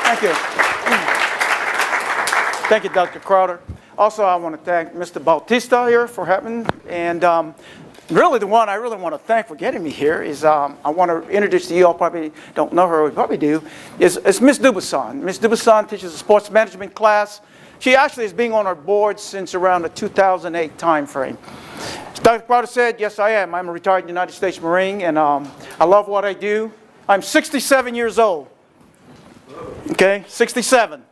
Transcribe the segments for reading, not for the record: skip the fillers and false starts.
Thank you. Thank you, Dr. Crowder. Also, I want to thank Mr. Bautista here for having, and really the one I really want to thank for getting me here is, I want to introduce to you, all probably don't know her, we probably do, is Miss Dubuisson. Miss Dubuisson teaches a sports management class. She actually has been on our board since around the 2008 time frame. As Dr. Crowder said, yes, I am. I'm a retired United States Marine, and I love what I do. I'm 67 years old. Okay, 67.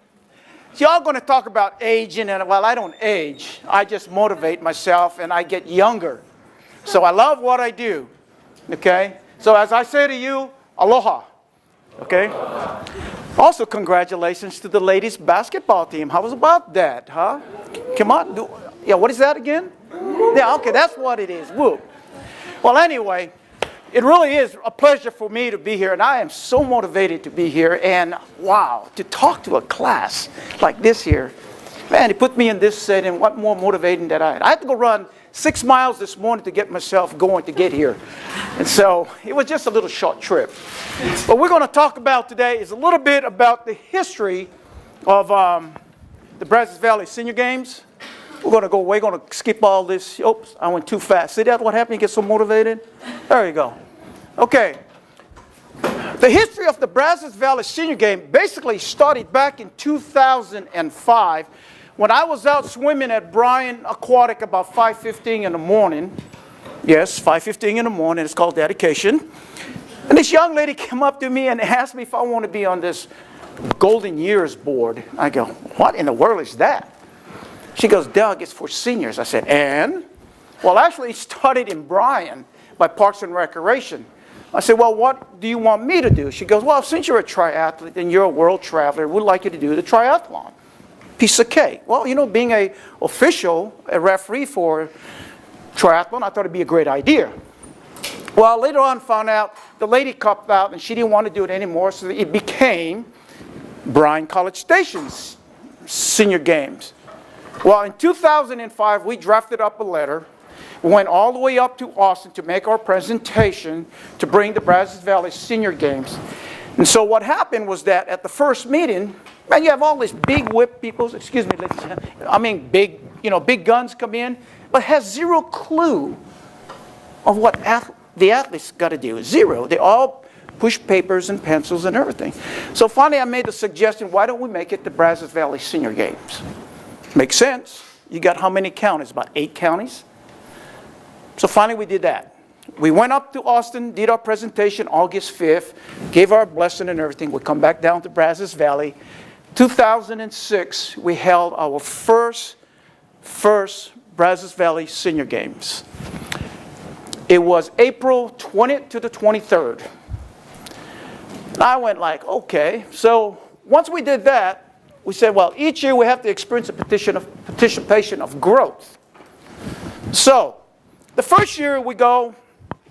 So y'all going to talk about aging, and well, I don't age. I just motivate myself, and I get younger. So I love what I do. Okay? So as I say to you, aloha. Okay? Also, congratulations to the ladies basketball team. How was about that, huh? Come on. Yeah, what is that again? Yeah, okay, that's what it is. Woo. Well, anyway, it really is a pleasure for me to be here, and I am so motivated to be here. And wow, to talk to a class like this here, man, it put me in this setting. What more motivating than I had to go run 6 miles this morning to get myself going to get here. And so it was just a little short trip. What we're going to talk about today is a little bit about the history of the Brazos Valley Senior Games. We're going to skip all this. Oops, I went too fast. See that what happened? You get so motivated? There you go. Okay. The history of the Brazos Valley Senior Game basically started back in 2005 when I was out swimming at BRYAN Aquatic about 5:15 in the morning. Yes, 5:15 in the morning. It's called dedication. And this young lady came up to me and asked me if I want to be on this Golden Years board. I go, what in the world is that? She goes, Doug, it's for seniors. I said, and? Well, actually, it started in BRYAN by Parks and Recreation. I said, well, what do you want me to do? She goes, well, since you're a triathlete and you're a world traveler, we'd like you to do the triathlon. Piece of cake. Well, you know, being an official, a referee for triathlon, I thought it'd be a great idea. Well, later on, found out the lady copped out and she didn't want to do it anymore, so it became BRYAN College Station's Senior Games. Well, in 2005, we drafted up a letter. We went all the way up to Austin to make our presentation to bring the Brazos Valley Senior Games. And so what happened was that at the first meeting, man, you have all these big whip people, excuse me, I mean big, big guns come in, but has zero clue of what the athletes got to do. Zero. They all push papers and pencils and everything. So finally I made the suggestion, why don't we make it the Brazos Valley Senior Games? Makes sense. You got how many counties? About 8 counties. So finally we did that. We went up to Austin, did our presentation August 5th, gave our blessing and everything. We come back down to Brazos Valley. 2006, we held our first Brazos Valley Senior Games. It was April 20th to the 23rd. And I went like, okay. So once we did that, we said, well, each year we have to experience a participation of growth. So the first year we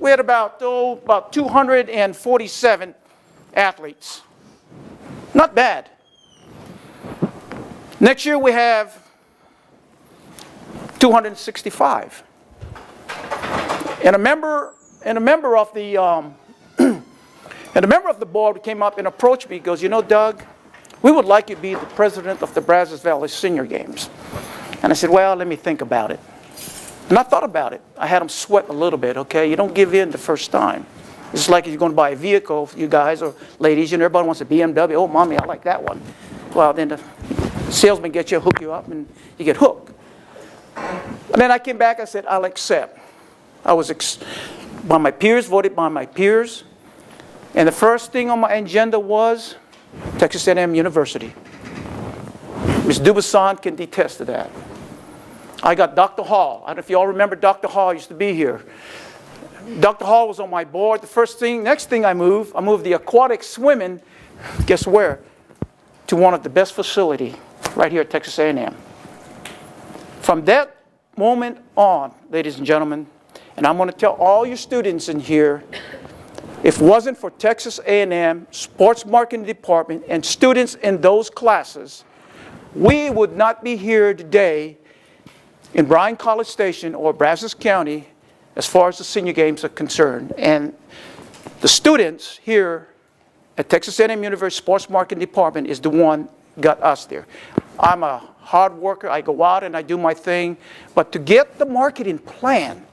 had about 247 athletes. Not bad. Next year we have 265. And a member of the board came up and approached me. He goes, Doug, we would like you to be the president of the Brazos Valley Senior Games. And I said, well, let me think about it. And I thought about it. I had them sweat a little bit, okay? You don't give in the first time. It's like if you're going to buy a vehicle, you guys or ladies, everybody wants a BMW. Oh, mommy, I like that one. Well, then the salesman gets you, hook you up, and you get hooked. And then I came back, I said, I'll accept. I was by my peers, voted by my peers. And the first thing on my agenda was Texas A&M University. Ms. Dubuisson can attest to that. I got Dr. Hall. I don't know if you all remember Dr. Hall used to be here. Dr. Hall was on my board. Next thing I moved the aquatic swimming, guess where? To one of the best facility right here at Texas A&M. From that moment on, ladies and gentlemen, and I'm going to tell all your students in here, if it wasn't for Texas A&M Sports Marketing Department and students in those classes, we would not be here today in BRYAN College Station or Brazos County as far as the Senior Games are concerned. And the students here at Texas A&M University Sports Marketing Department is the one got us there. I'm a hard worker. I go out and I do my thing. But to get the marketing plan,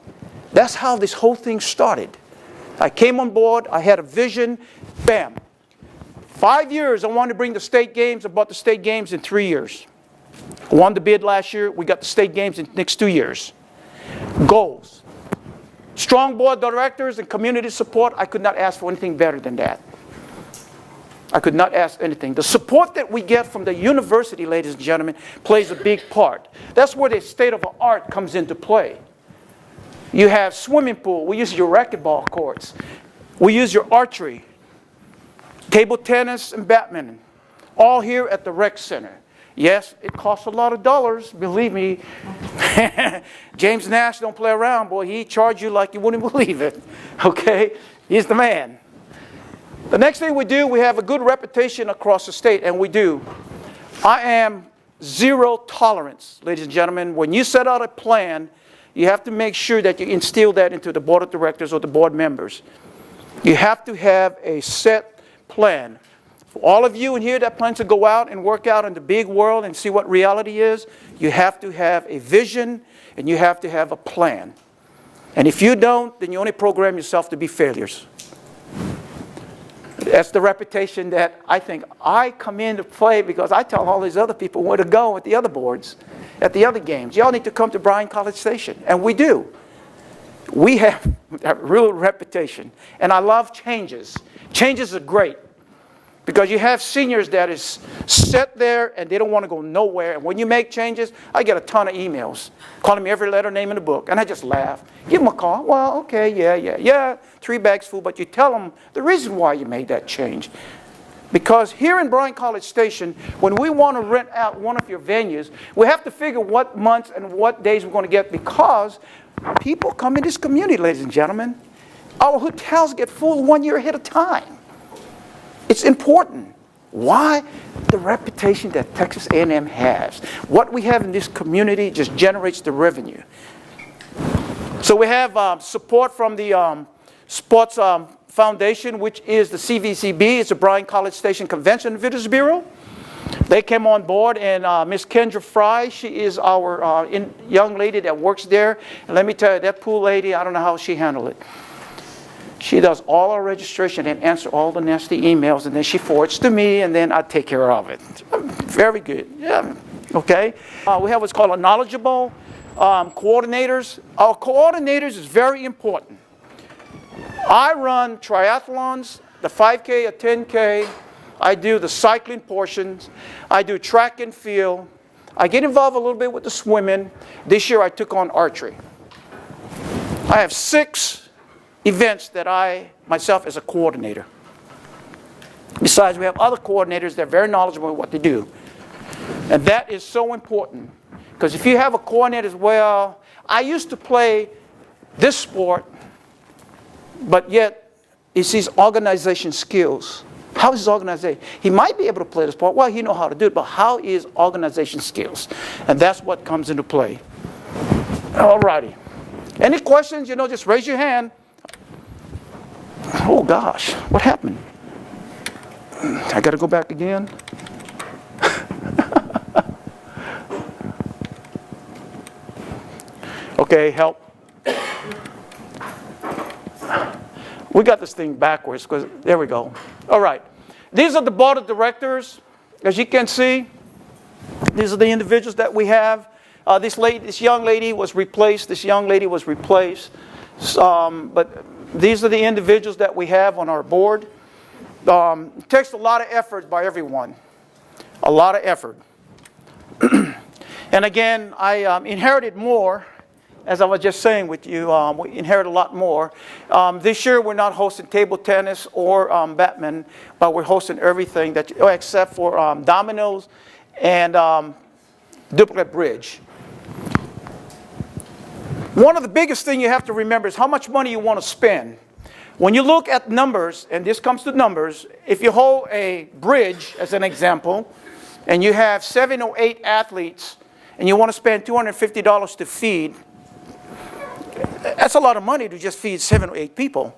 that's how this whole thing started. I came on board. I had a vision. Bam. 5 years, I wanted to bring the state games. I bought the state games in 3 years. I won the bid last year. We got the state games in the next 2 years. Goals. Strong board of directors and community support. I could not ask for anything better than that. I could not ask anything. The support that we get from the university, ladies and gentlemen, plays a big part. That's where the state of the art comes into play. You have swimming pool. We use your racquetball courts. We use your archery, table tennis, and badminton, all here at the rec center. Yes, it costs a lot of dollars, believe me. James Nash don't play around, boy. He charge you like you wouldn't believe it. Okay? He's the man. The next thing we do, we have a good reputation across the state, and we do. I am zero tolerance, ladies and gentlemen. When you set out a plan, you have to make sure that you instill that into the board of directors or the board members. You have to have a set plan. For all of you in here that plan to go out and work out in the big world and see what reality is, you have to have a vision and you have to have a plan. And if you don't, then you only program yourself to be failures. That's the reputation that I think I come into play because I tell all these other people where to go at the other boards, at the other games. Y'all need to come to BRYAN College Station. And we do. We have a real reputation. And I love changes. Changes are great. Because you have seniors that is set there and they don't want to go nowhere. And when you make changes, I get a ton of emails calling me every letter name in the book. And I just laugh. Give them a call. Well, okay, yeah. 3 bags full. But you tell them the reason why you made that change. Because here in BRYAN College Station, when we want to rent out one of your venues, we have to figure what months and what days we're going to get because people come in this community, ladies and gentlemen. Our hotels get full 1 year ahead of time. It's important. Why? The reputation that Texas A&M has. What we have in this community just generates the revenue. So we have support from the Sports Foundation, which is the CVCB. It's the BRYAN College Station Convention and Visitors Bureau. They came on board, and Miss Kendra Fry, she is our young lady that works there. And let me tell you, that pool lady, I don't know how she handled it. She does all our registration and answer all the nasty emails, and then she forwards to me, and then I take care of it. Very good. Yeah. Okay. We have what's called a knowledgeable coordinators. Our coordinators is very important. I run triathlons, the 5K, a 10K. I do the cycling portions. I do track and field. I get involved a little bit with the swimming. This year I took on archery. I have 6 events that I, myself, as a coordinator. Besides, we have other coordinators that are very knowledgeable in what they do. And that is so important. Because if you have a coordinator as well, I used to play this sport, but yet it's his organization skills. How is his organization? He might be able to play the sport. Well, he knows how to do it, but how is organization skills? And that's what comes into play. All righty. Any questions, just raise your hand. Oh gosh, what happened? I got to go back again. Okay, help. We got this thing backwards because there we go. All right. These are the board of directors. As you can see, these are the individuals that we have. This young lady was replaced. But these are the individuals that we have on our board. It takes a lot of effort by everyone. A lot of effort. And again, I inherited more. As I was just saying with you, we inherited a lot more. This year we're not hosting table tennis or badminton, but we're hosting everything except for dominoes and duplicate bridge. One of the biggest things you have to remember is how much money you want to spend. When you look at numbers, and this comes to numbers, if you hold a bridge as an example, and you have 7 or 8 athletes, and you want to spend $250 to feed, that's a lot of money to just feed 7 or 8 people.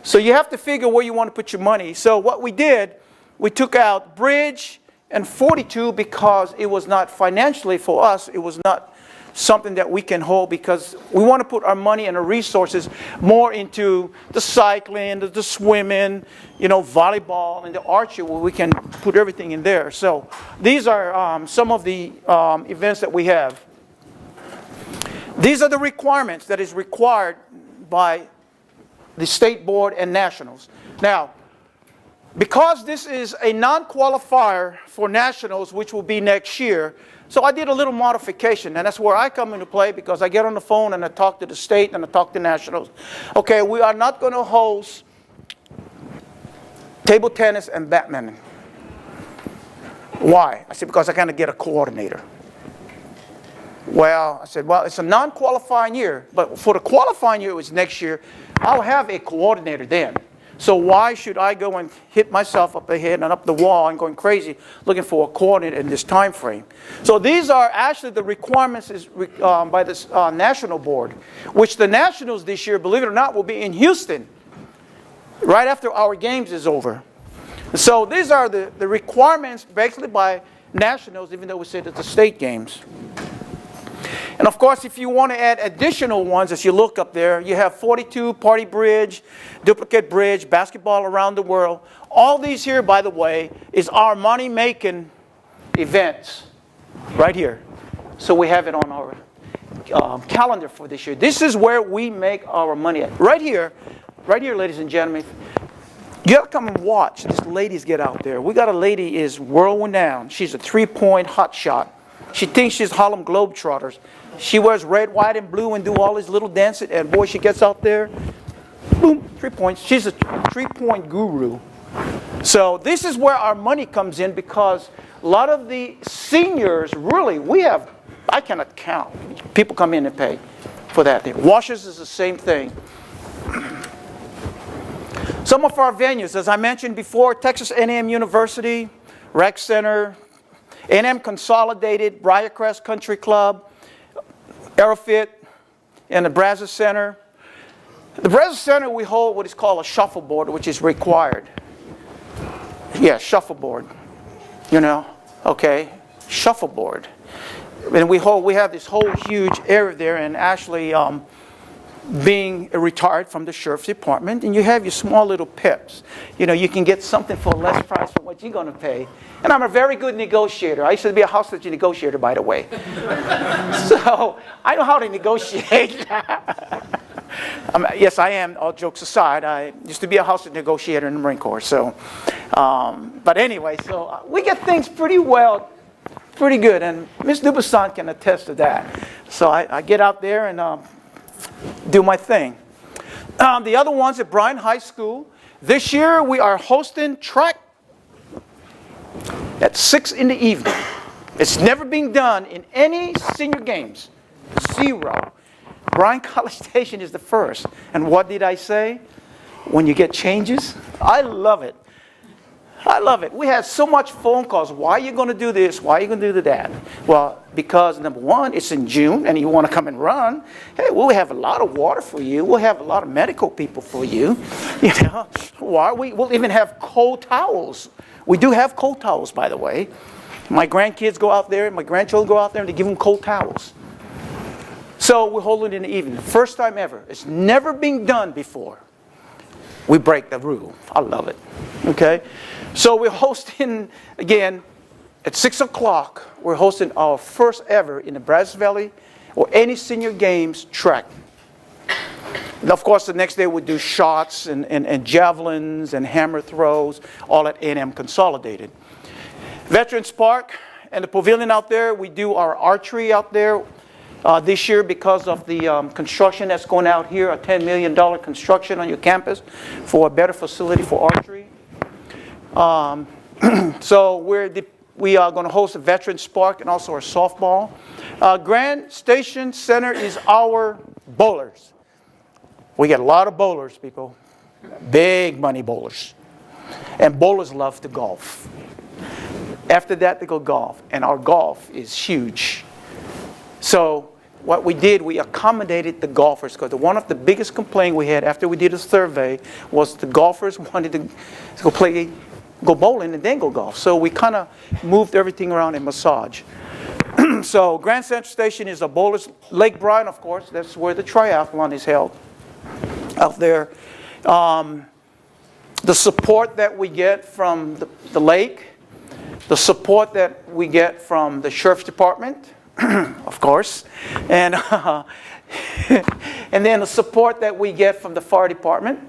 So you have to figure where you want to put your money. So what we did, we took out bridge and 42 because it was not financially for us, it was not something that we can hold, because we want to put our money and our resources more into the cycling, the swimming, volleyball, and the archery, where we can put everything in there. So these are some of the events that we have. These are the requirements that is required by the state board and nationals. Now, because this is a non-qualifier for nationals, which will be next year, so I did a little modification, and that's where I come into play, because I get on the phone and I talk to the state and I talk to nationals. Okay, we are not going to host table tennis and badminton. Why? I said, because I kind of get a coordinator. Well, I said, well, it's a non-qualifying year, but for the qualifying year, it was next year, I'll have a coordinator then. So why should I go and hit myself up the head and up the wall and going crazy looking for a coordinator in this time frame? So these are actually the requirements by the national board, which the nationals this year, believe it or not, will be in Houston right after our games is over. So these are the requirements basically by nationals, even though we said it's the state games. And of course, if you want to add additional ones, as you look up there, you have 42, party bridge, duplicate bridge, basketball around the world. All these here, by the way, is our money-making events right here. So we have it on our calendar for this year. This is where we make our money at. Right here, ladies and gentlemen. You got to come and watch these ladies get out there. We got a lady is world-renowned. She's a three-point hot shot. She thinks she's Harlem Globetrotters. She wears red, white, and blue and do all these little dances. And boy, she gets out there, boom, 3 points. She's a 3-point guru. So this is where our money comes in, because a lot of the seniors, really, I cannot count. People come in and pay for that thing. Washers is the same thing. Some of our venues, as I mentioned before, Texas A&M University, Rec Center, A&M Consolidated, Briarcrest Country Club, Aerofit, and the Brazos Center. The Brazos Center, we hold what is called a shuffleboard, which is required. Yeah, shuffleboard. Okay, shuffleboard. And we have this whole huge area there, and actually being retired from the sheriff's department, and you have your small little pips. You can get something for less price for what you're going to pay. And I'm a very good negotiator. I used to be a hostage negotiator, by the way. So I know how to negotiate. Yes, I am, all jokes aside. I used to be a hostage negotiator in the Marine Corps. So, but anyway, so we get things pretty good. And Ms. Dubuisson can attest to that. So I get out there and do my thing. The other ones at BRYAN High School. This year we are hosting track at 6 in the evening. It's never been done in any senior games. 0. Bryan College Station is the first. And what did I say? When you get changes, I love it. I love it. We had so much phone calls. Why are you going to do this? Why are you going to do that? Well, because number one, it's in June and you want to come and run. Hey, we'll have a lot of water for you. We'll have a lot of medical people for you. We'll even have cold towels. We do have cold towels, by the way. My grandkids go out there, my grandchildren go out there, and they give them cold towels. So we hold it in the evening. First time ever. It's never been done before. We break the rule. I love it. Okay? So we're hosting, again, at 6 o'clock, we're hosting our first ever in the Brazos Valley or any senior games track. And of course, the next day we do shots and javelins and hammer throws, all at A&M Consolidated. Veterans Park and the pavilion out there, we do our archery out there. This year, because of the construction that's going out here, a $10 million construction on your campus for a better facility for archery. So we are going to host a Veterans Park and also our softball. Grand Station Center is our bowlers. We get a lot of bowlers, people. Big money bowlers. And bowlers love to golf. After that, they go golf. And our golf is huge. So what we did, we accommodated the golfers, because one of the biggest complaints we had after we did a survey was the golfers wanted to go bowling and then go golf. So we kind of moved everything around in massage. So Grand Central Station is a bowler's Lake Bryan, of course. That's where the triathlon is held out there. The support that we get from the lake, the support that we get from the Sheriff's Department, of course, and and then the support that we get from the Fire Department.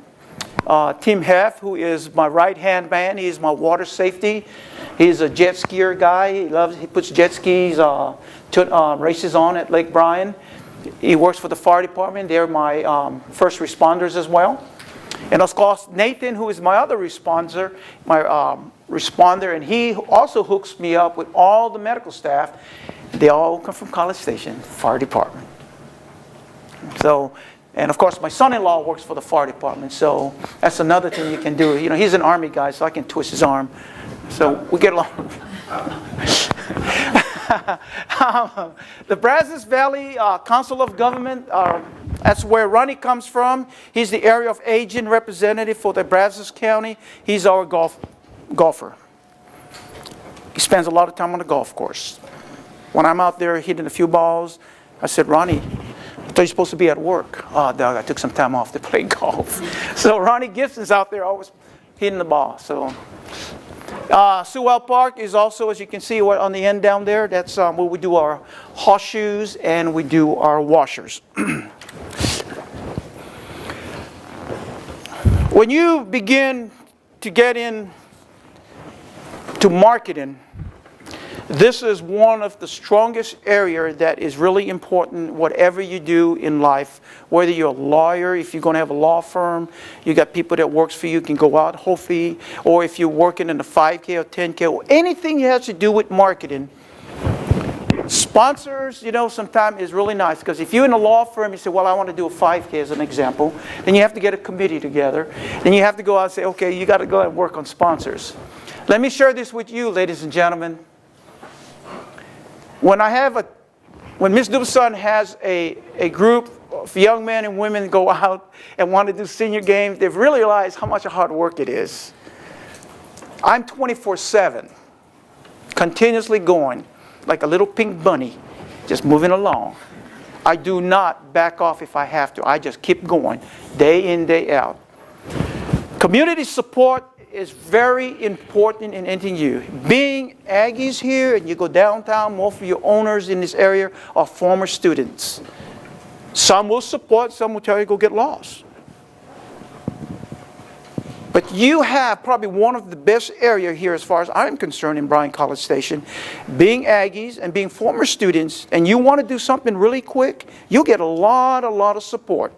Tim Heff, who is my right-hand man, he is my water safety. He's a jet skier guy. He puts jet skis, races on at Lake Bryan. He works for the Fire Department. They're my first responders as well. And of course, Nathan, who is my other responder, and he also hooks me up with all the medical staff. They all come from College Station, Fire Department. So, and of course, my son-in-law works for the Fire Department, so that's another thing you can do. You know, he's an Army guy, so I can twist his arm. So we get along. The Brazos Valley Council of Government, that's where Ronnie comes from. He's the area of agent representative for the Brazos County. He's our golfer. He spends a lot of time on the golf course. When I'm out there hitting a few balls, I said, Ronnie, I thought you were supposed to be at work. Oh, Doug, I took some time off to play golf. So Ronnie Gibson's out there always hitting the ball. So Sewell Park is also, as you can see on the end down there, that's where we do our horseshoes and we do our washers. When you begin to get in to marketing, this is one of the strongest areas that is really important, whatever you do in life. Whether you're a lawyer, if you're going to have a law firm, you got people that works for you, can go out, hopefully, or if you're working in the 5K or 10K, or anything that has to do with marketing. Sponsors, you know, sometimes is really nice, because if you're in a law firm, you say, well, I want to do a 5K as an example, then you have to get a committee together. Then you have to go out and say, okay, you got to go and work on sponsors. Let me share this with you, ladies and gentlemen. When Ms. Dubuson has a group of young men and women go out and want to do senior games, they've really realized how much hard work it is. I'm 24/7, continuously going, like a little pink bunny, just moving along. I do not back off if I have to. I just keep going, day in, day out. Community support is very important in NTU. Being Aggies here, and you go downtown, most of your owners in this area are former students. Some will support, some will tell you to go get lost. But you have probably one of the best areas here as far as I'm concerned in Bryan College Station. Being Aggies and being former students, and you want to do something really quick, you'll get a lot of support.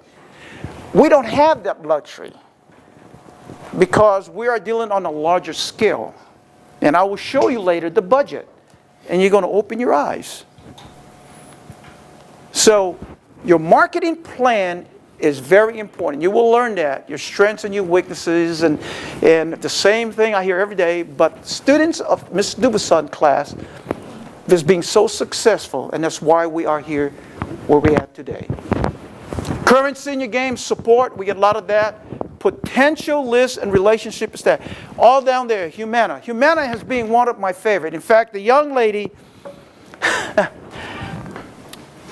We don't have that luxury, because we are dealing on a larger scale. And I will show you later the budget, and you're going to open your eyes. So your marketing plan is very important. You will learn that, your strengths and your weaknesses, and the same thing I hear every day, but students of Ms. Dubuson class is being so successful, and that's why we are here where we're at today. Current senior game support, we get a lot of that. Potential list and relationship staff. All down there, Humana. Humana has been one of my favorite. In fact, the young lady,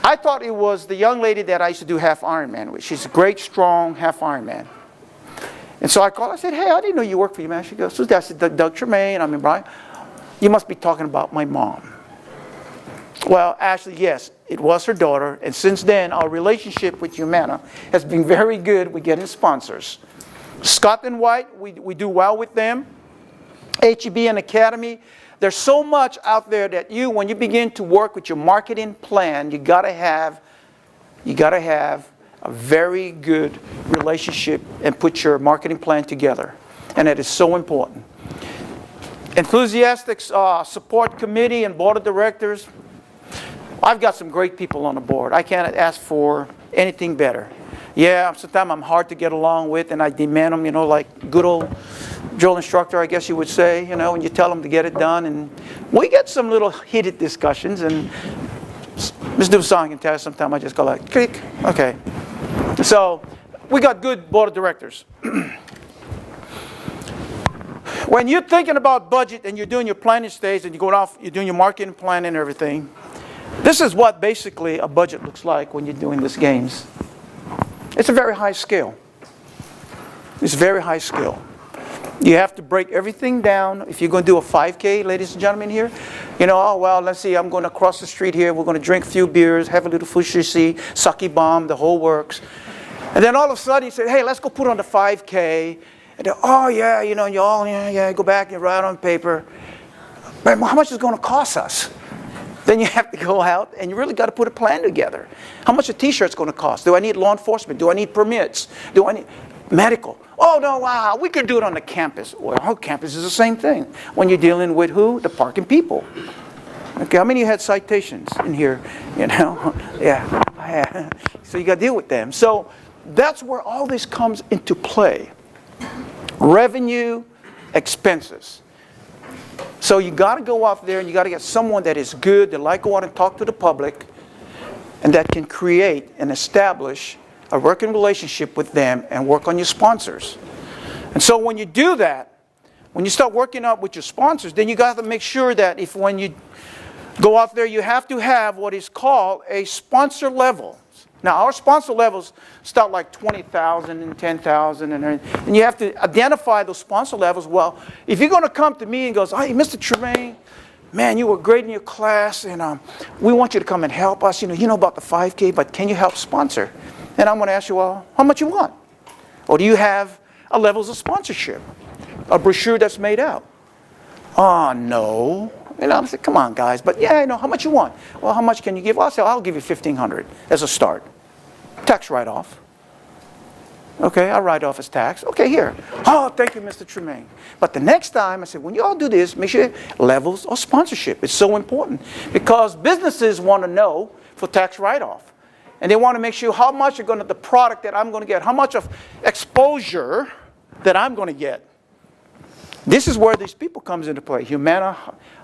I thought it was the young lady that I used to do half Ironman with. She's a great, strong half Ironman. And so I called, I said, hey, I didn't know you worked for Humana. She goes, who's that? I said, Doug Tremaine. I'm in Bryan. You must be talking about my mom. Well, actually, yes, it was her daughter. And since then, our relationship with Humana has been very good. We're getting sponsors. Scott and White, we do well with them. HEB and Academy. There's so much out there that when you begin to work with your marketing plan, you gotta have a very good relationship and put your marketing plan together. And that is so important. Enthusiastic support committee and board of directors. I've got some great people on the board. I can't ask for anything better. Yeah, sometimes I'm hard to get along with, and I demand them, you know, like good old drill instructor, I guess you would say, you know, and you tell them to get it done. And we get some little heated discussions, and Ms. Dubuisson can tell you sometimes I just go like, click, okay. So we got good board of directors. When you're thinking about budget and you're doing your planning stage and you're going off, you're doing your marketing plan and everything, this is what basically a budget looks like when you're doing these games. It's a very high scale. It's very high scale. You have to break everything down. If you're going to do a 5K, ladies and gentlemen here, you know, oh, well, let's see, I'm going to cross the street here. We're going to drink a few beers, have a little fushisi, sake bomb, the whole works. And then all of a sudden you say, hey, let's go put on the 5K. And then, oh, yeah, you know, you all, yeah, go back and write on paper. But how much is it going to cost us? Then you have to go out and you really got to put a plan together. How much a t-shirt's going to cost? Do I need law enforcement? Do I need permits? Do I need medical? Oh, no, wow, we can do it on the campus. Well, our campus is the same thing. When you're dealing with who? The parking people. Okay, how many of you had citations in here? You know, yeah. So you got to deal with them. So that's where all this comes into play. Revenue, expenses. So you got to go out there and you got to get someone that is good, that like go out and talk to the public, and that can create and establish a working relationship with them and work on your sponsors. And so when you do that, when you start working out with your sponsors, then you got to make sure that if when you go out there, you have to have what is called a sponsor level. Now, our sponsor levels start like 20,000 and 10,000, and you have to identify those sponsor levels. Well, if you're going to come to me and goes, hey, Mr. Tremaine, man, you were great in your class, and we want you to come and help us. You know about the 5K, but can you help sponsor? And I'm going to ask you, well, how much you want? Or do you have a levels of sponsorship? A brochure that's made out? Oh, no. You know, I said, come on, guys. But yeah, I know. How much you want? Well, how much can you give? Well, I said, I'll give you $1,500 as a start. Tax write-off. Okay, I'll write off as tax. Okay, here. Oh, thank you, Mr. Tremaine. But the next time, I said, when you all do this, make sure levels of sponsorship. It's so important. Because businesses want to know for tax write-off. And they want to make sure how much you're going to, the product that I'm going to get, how much of exposure that I'm going to get. This is where these people comes into play. Humana,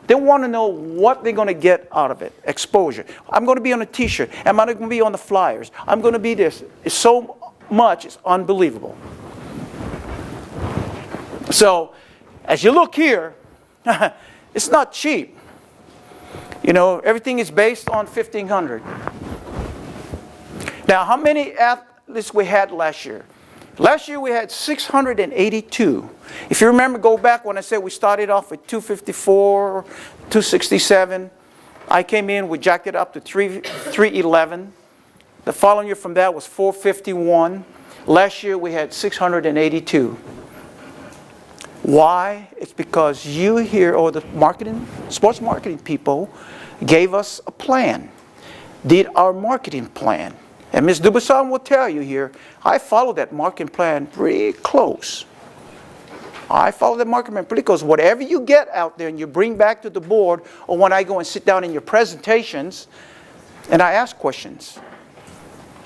they want to know what they're going to get out of it. Exposure. I'm going to be on a t-shirt. Am I going to be on the flyers? I'm going to be this. It's so much, it's unbelievable. So, as you look here, it's not cheap. You know, everything is based on 1,500. Now, how many athletes we had last year? Last year we had 682. If you remember, go back when I said we started off with 254, 267. I came in, we jacked it up to 311. The following year from that was 451. Last year we had 682. Why? It's because you here, or the marketing, sports marketing people, gave us a plan, did our marketing plan. And Ms. Dubuisson will tell you here, I follow that marketing plan pretty close. I follow that marketing plan pretty close. Whatever you get out there and you bring back to the board, or when I go and sit down in your presentations, and I ask questions.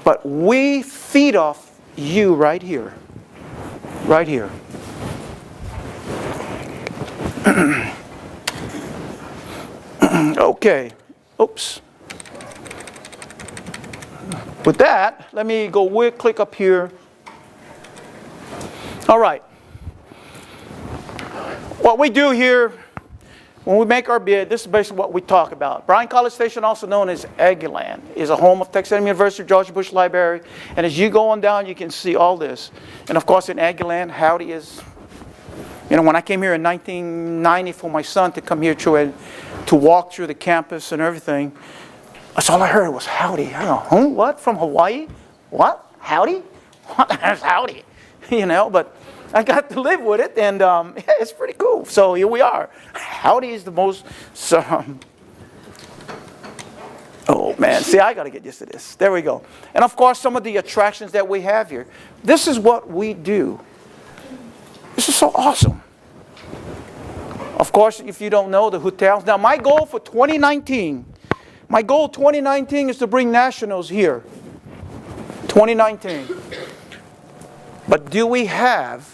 But we feed off you right here. Right here. Okay. Oops. With that, let me go weird click up here. All right. What we do here, when we make our bid, this is basically what we talk about. Bryan College Station, also known as Aggieland, is a home of Texas A&M University, George Bush Library. And as you go on down, you can see all this. And of course, in Aggieland, Howdy is, you know, when I came here in 1990 for my son to come here to walk through the campus and everything, that's all I heard was howdy. I don't know, what? From Hawaii? What? Howdy? What the hell's howdy? You know, but I got to live with it, and yeah, it's pretty cool. So here we are. Howdy is the most... oh, man. See, I got to get used to this. There we go. And, of course, some of the attractions that we have here. This is what we do. This is so awesome. Of course, if you don't know, the hotels. Now, my goal for 2019... My goal 2019 is to bring nationals here. 2019. But do we have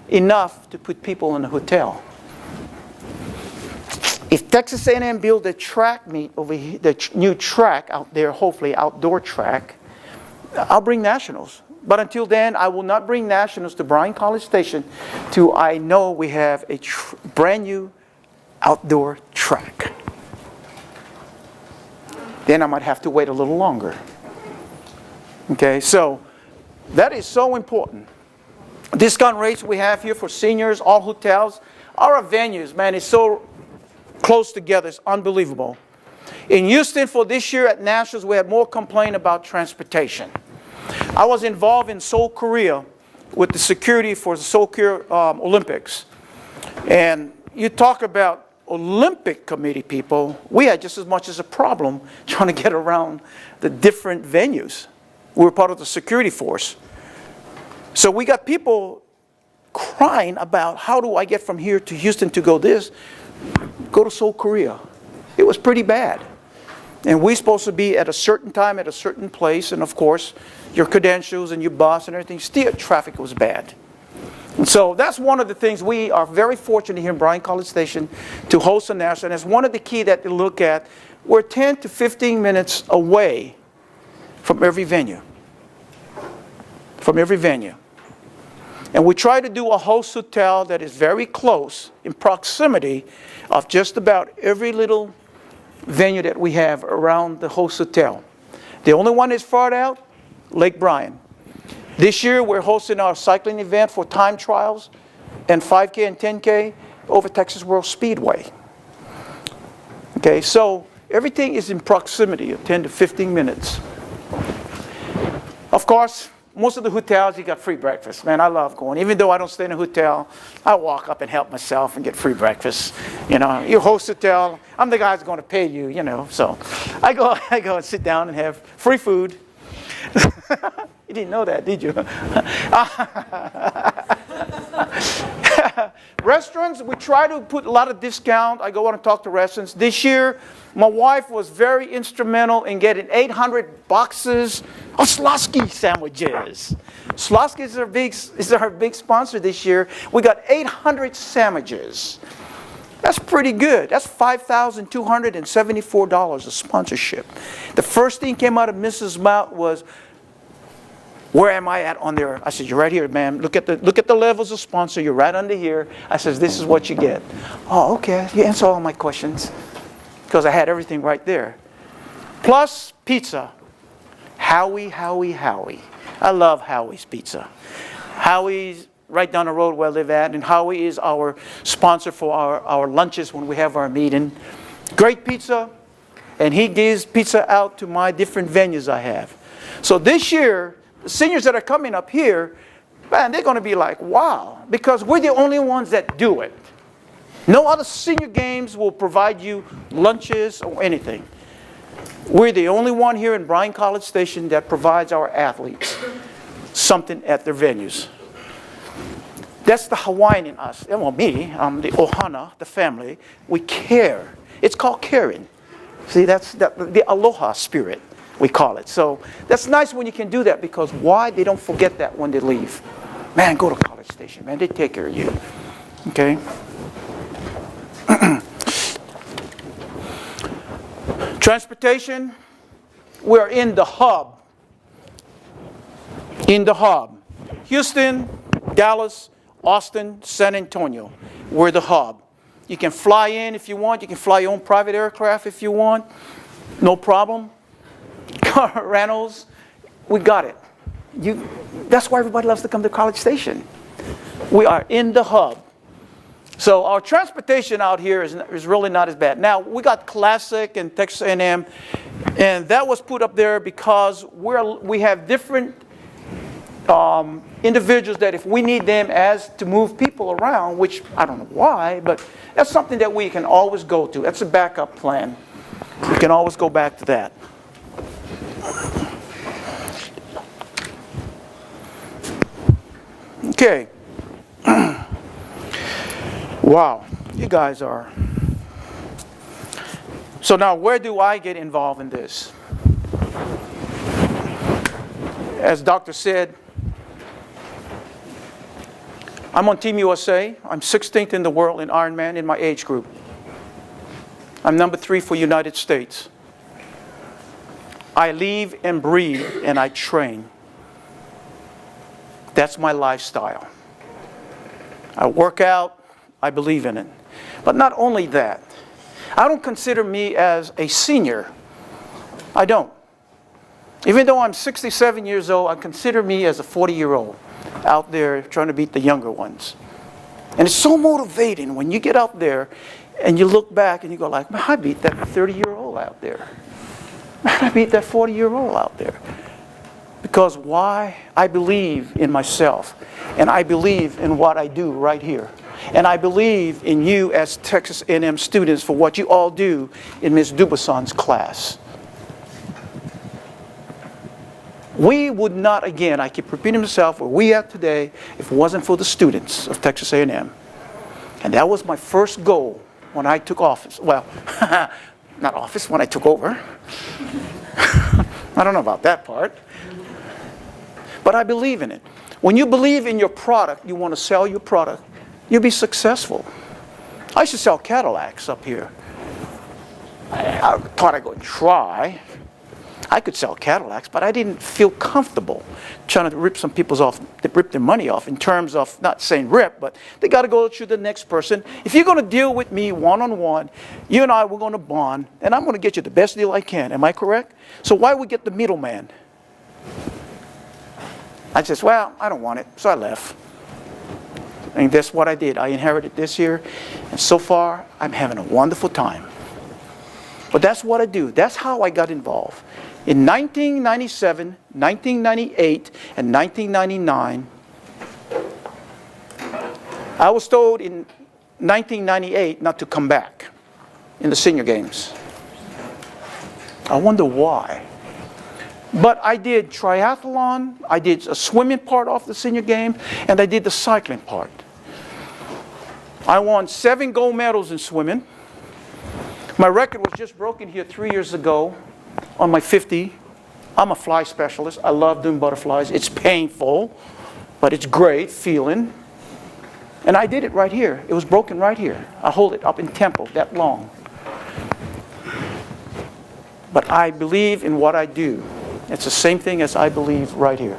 enough to put people in the hotel? If Texas A&M builds a track meet over here, the new track out there, hopefully outdoor track, I'll bring nationals. But until then, I will not bring nationals to Bryan College Station till I know we have a brand new outdoor track. Then I might have to wait a little longer. Okay, so that is so important. Discount rates we have here for seniors, all hotels, our venues, man, is so close together. It's unbelievable. In Houston for this year at Nationals, we had more complaint about transportation. I was involved in Seoul, Korea with the security for the Seoul Olympics. And you talk about Olympic committee people, we had just as much as a problem trying to get around the different venues. We were part of the security force. So we got people crying about, how do I get from here to Houston to go to Seoul, Korea. It was pretty bad. And we're supposed to be at a certain time at a certain place, and of course, your credentials and your bus and everything, still traffic was bad. And so that's one of the things we are very fortunate here in Bryan College Station to host a national. And it's one of the key that they look at. We're 10 to 15 minutes away from every venue. From every venue. And we try to do a host hotel that is very close in proximity of just about every little venue that we have around the host hotel. The only one that's far out, Lake Bryan. This year we're hosting our cycling event for time trials and 5K and 10K over Texas World Speedway. Okay, so everything is in proximity of 10 to 15 minutes. Of course, most of the hotels, you got free breakfast. Man, I love going. Even though I don't stay in a hotel, I walk up and help myself and get free breakfast. You know, you host hotel, I'm the guy who's going to pay you, you know. So I go and sit down and have free food. You didn't know that, did you? Restaurants, we try to put a lot of discount. I go out and talk to restaurants. This year, my wife was very instrumental in getting 800 boxes of Slosky sandwiches. Slosky is our big sponsor this year. We got 800 sandwiches. That's pretty good. That's $5,274 of sponsorship. The first thing came out of Mrs. Mount was, where am I at on there? I said, you're right here, ma'am. Look at the levels of sponsor. You're right under here. I says, this is what you get. Oh, okay. You answer all my questions. Because I had everything right there. Plus pizza. Howie. I love Howie's Pizza. Howie's right down the road where I live at. And Howie is our sponsor for our lunches when we have our meeting. Great pizza. And he gives pizza out to my different venues I have. So this year, the seniors that are coming up here, man, they're going to be like, wow. Because we're the only ones that do it. No other senior games will provide you lunches or anything. We're the only one here in Bryan College Station that provides our athletes something at their venues. That's the Hawaiian in us. Well, me, I'm the Ohana, the family. We care. It's called caring. See, that's the aloha spirit, we call it. So that's nice when you can do that, because why? They don't forget that when they leave. Man, go to College Station, man. They take care of you. Okay? Transportation, we're in the hub. In the hub. Houston, Dallas, Austin, San Antonio. We're the hub. You can fly in if you want. You can fly your own private aircraft if you want. No problem. Car rentals, we got it. That's why everybody loves to come to College Station. We are in the hub. So our transportation out here is really not as bad. Now, we got Classic and Texas A&M, and that was put up there because we have different individuals that if we need them to move people around, which I don't know why, but that's something that we can always go to. That's a backup plan. We can always go back to that. Okay. Wow, you guys are. So now, where do I get involved in this? As Doctor said, I'm on Team USA. I'm 16th in the world in Ironman in my age group. I'm number 3 for United States. I live and breathe and I train. That's my lifestyle. I work out, I believe in it. But not only that, I don't consider me as a senior. I don't. Even though I'm 67 years old, I consider me as a 40-year-old out there trying to beat the younger ones. And it's so motivating when you get out there and you look back and you go like, man, I beat that 30-year-old out there. Man, I beat that 40-year-old out there. Because why? I believe in myself. And I believe in what I do right here. And I believe in you as Texas A&M students for what you all do in Ms. Dubusson's class. We would not, again, I keep repeating myself, where we at today if it wasn't for the students of Texas A&M. And that was my first goal when I took office. Well, not office, when I took over. I don't know about that part. But I believe in it. When you believe in your product, you want to sell your product, you'll be successful. I used to sell Cadillacs up here. I thought I'd go and try. I could sell Cadillacs, but I didn't feel comfortable trying to rip some people's off, rip their money off in terms of, not saying rip, but they got to go to the next person. If you're going to deal with me one-on-one, you and I, we're going to bond, and I'm going to get you the best deal I can. Am I correct? So why would we get the middleman? I just, well, I don't want it, so I left. And that's what I did. I inherited this year, and so far, I'm having a wonderful time. But that's what I do. That's how I got involved. In 1997, 1998, and 1999, I was told in 1998 not to come back in the senior games. I wonder why. But I did triathlon, I did a swimming part of the senior game, and I did the cycling part. I won 7 gold medals in swimming. My record was just broken here 3 years ago on my 50. I'm a fly specialist. I love doing butterflies. It's painful, but it's great feeling. And I did it right here. It was broken right here. I hold it up in tempo that long. But I believe in what I do. It's the same thing as I believe right here.